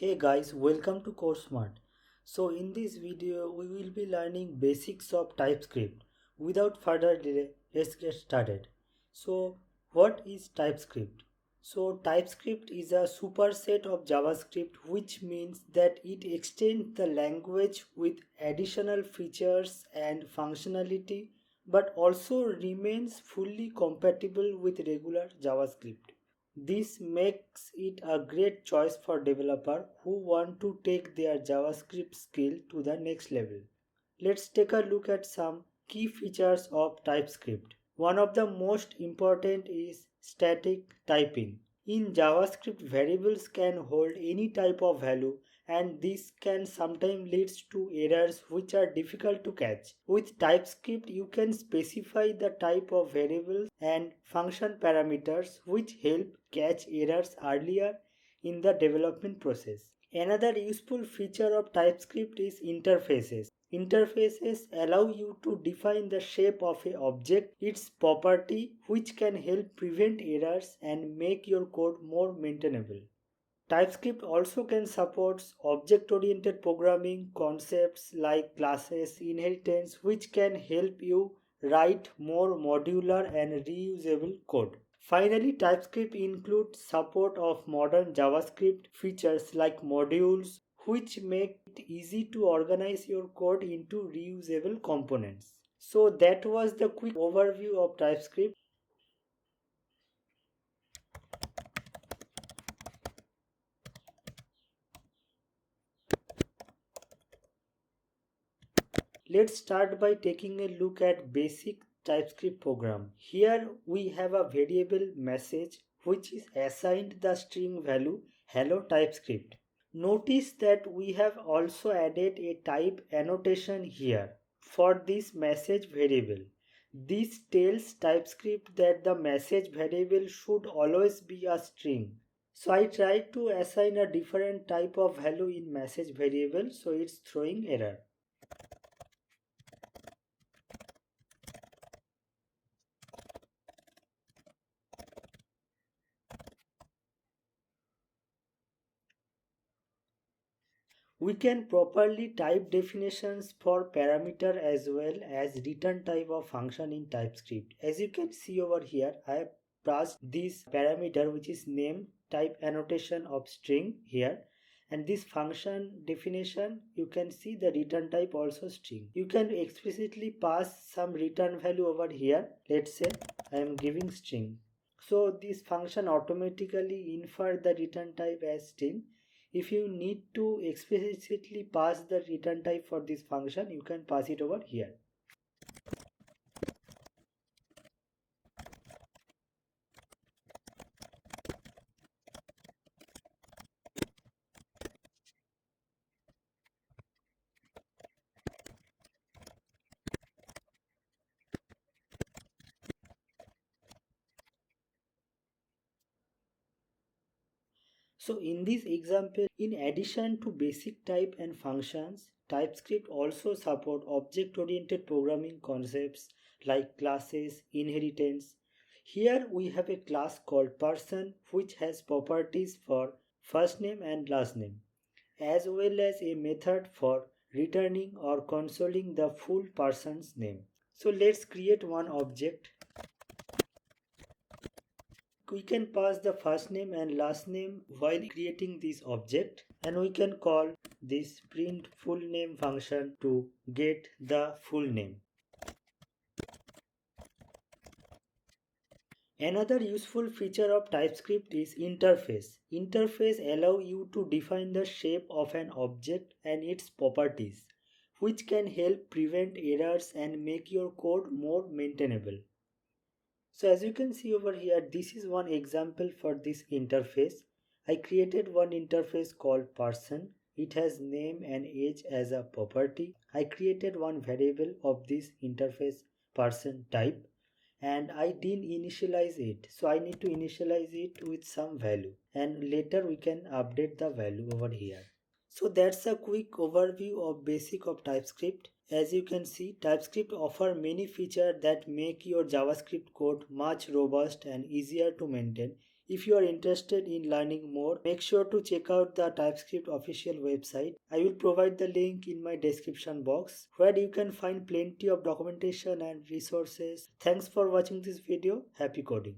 Hey guys, welcome to Course Smart. So in this video we will be learning basics of TypeScript. Without further delay, let's get started. So what is TypeScript? So TypeScript is a superset of JavaScript, which means that it extends the language with additional features and functionality but also remains fully compatible with regular JavaScript. This makes it a great choice for developers who want to take their JavaScript skill to the next level. Let's take a look at some key features of TypeScript. One of the most important is static typing. In JavaScript, variables can hold any type of value, and this can sometimes lead to errors which are difficult to catch. With TypeScript, you can specify the type of variables and function parameters which help catch errors earlier in the development process. Another useful feature of TypeScript is interfaces. Interfaces allow you to define the shape of an object, its property, which can help prevent errors and make your code more maintainable. TypeScript also can support object-oriented programming concepts like classes, inheritance, which can help you write more modular and reusable code. Finally, TypeScript includes support of modern JavaScript features like modules, which make it easy to organize your code into reusable components. So that was the quick overview of TypeScript. Let's start by taking a look at basic TypeScript program. Here we have a variable message which is assigned the string value hello TypeScript. Notice that we have also added a type annotation here for this message variable. This tells TypeScript that the message variable should always be a string. So I tried to assign a different type of value in message variable, so it's throwing error. We can properly type definitions for parameter as well as return type of function in TypeScript. As you can see over here, I have passed this parameter which is name type annotation of string here, and this function definition you can see the return type also string. You can explicitly pass some return value over here. Let's say I am giving string. So this function automatically infer the return type as string. If you need to explicitly pass the return type for this function, you can pass it over here. So in this example, in addition to basic type and functions, TypeScript also support object-oriented programming concepts like classes, inheritance. Here we have a class called person which has properties for first name and last name, as well as a method for returning or consoling the full person's name. So let's create one object. We can pass the first name and last name while creating this object, and we can call this print full name function to get the full name. Another useful feature of TypeScript is interface. Interface allow you to define the shape of an object and its properties, which can help prevent errors and make your code more maintainable. So as you can see over here, this is one example for this interface. I created one interface called person. It has name and age as a property. I created one variable of this interface person type, and I didn't initialize it. So I need to initialize it with some value, and later we can update the value over here. So that's a quick overview of basic of TypeScript. As you can see, TypeScript offers many features that make your JavaScript code much robust and easier to maintain. If you are interested in learning more, make sure to check out the TypeScript official website. I will provide the link in my description box where you can find plenty of documentation and resources. Thanks for watching this video. Happy coding.